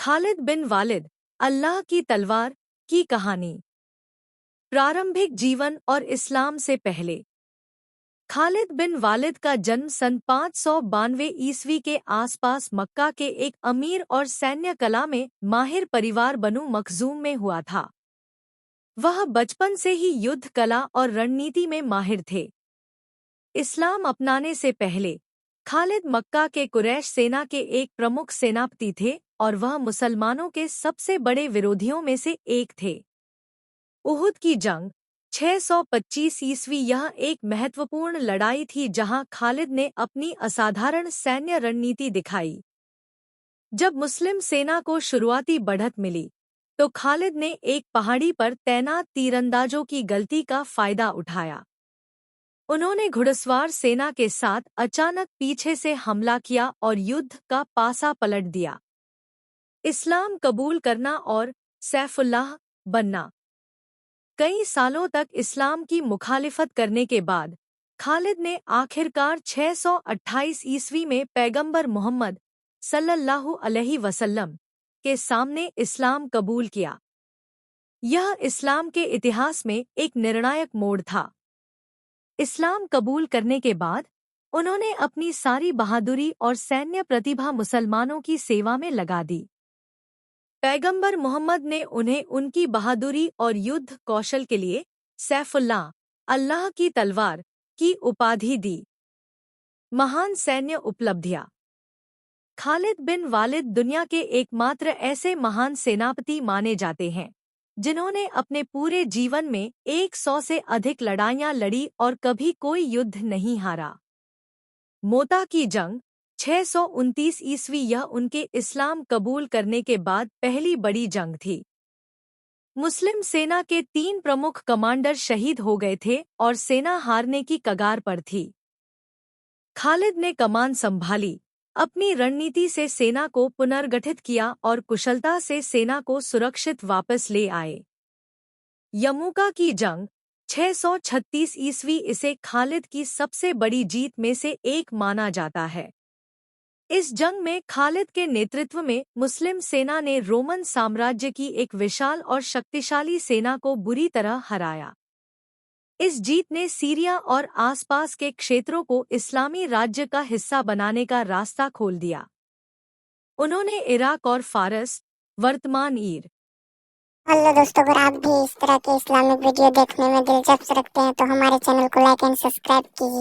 खालिद बिन वालिद, अल्लाह की तलवार की कहानी। प्रारंभिक जीवन और इस्लाम से पहले खालिद बिन वालिद का जन्म सन 592 ईस्वी के आसपास मक्का के एक अमीर और सैन्य कला में माहिर परिवार बनु मखजूम में हुआ था। वह बचपन से ही युद्ध कला और रणनीति में माहिर थे। इस्लाम अपनाने से पहले खालिद मक्का के कुरैश सेना के एक प्रमुख सेनापति थे और वह मुसलमानों के सबसे बड़े विरोधियों में से एक थे। उहुद की जंग 625 ईस्वी यह एक महत्वपूर्ण लड़ाई थी जहां खालिद ने अपनी असाधारण सैन्य रणनीति दिखाई। जब मुस्लिम सेना को शुरुआती बढ़त मिली तो खालिद ने एक पहाड़ी पर तैनात तीरंदाजों की गलती का फायदा उठाया। उन्होंने घुड़सवार सेना के साथ अचानक पीछे से हमला किया और युद्ध का पासा पलट दिया। इस्लाम कबूल करना और सैफुल्लाह बनना। कई सालों तक इस्लाम की मुखालिफत करने के बाद खालिद ने आखिरकार 628 ईस्वी में पैगंबर मोहम्मद सल्लल्लाहु अलैहि वसल्लम के सामने इस्लाम कबूल किया। यह इस्लाम के इतिहास में एक निर्णायक मोड़ था। इस्लाम कबूल करने के बाद उन्होंने अपनी सारी बहादुरी और सैन्य प्रतिभा मुसलमानों की सेवा में लगा दी। पैगंबर मोहम्मद ने उन्हें उनकी बहादुरी और युद्ध कौशल के लिए सैफुल्लाह, अल्लाह की तलवार की उपाधि दी। महान सैन्य उपलब्धियां। खालिद बिन वालिद दुनिया के एकमात्र ऐसे महान सेनापति माने जाते हैं जिन्होंने अपने पूरे जीवन में 100 से अधिक लड़ाइयां लड़ी और कभी कोई युद्ध नहीं हारा। मोता की जंग 629 ईस्वी यह उनके इस्लाम कबूल करने के बाद पहली बड़ी जंग थी। मुस्लिम सेना के 3 प्रमुख कमांडर शहीद हो गए थे और सेना हारने की कगार पर थी। खालिद ने कमान संभाली, अपनी रणनीति से सेना को पुनर्गठित किया और कुशलता से सेना को सुरक्षित वापस ले आए। यमुका की जंग 636 ईस्वी इसे खालिद की सबसे बड़ी जीत में से एक माना जाता है। इस जंग में खालिद के नेतृत्व में मुस्लिम सेना ने रोमन साम्राज्य की एक विशाल और शक्तिशाली सेना को बुरी तरह हराया। इस जीत ने सीरिया और आसपास के क्षेत्रों को इस्लामी राज्य का हिस्सा बनाने का रास्ता खोल दिया। उन्होंने इराक और फारस, वर्तमान ईर। हेलो दोस्तों, अगर आप भी इस तरह के इस्लामिक वीडियो देखने में दिलचस्पी रखते हैं तो हमारे चैनल को लाइक एंड सब्सक्राइब कीजिए।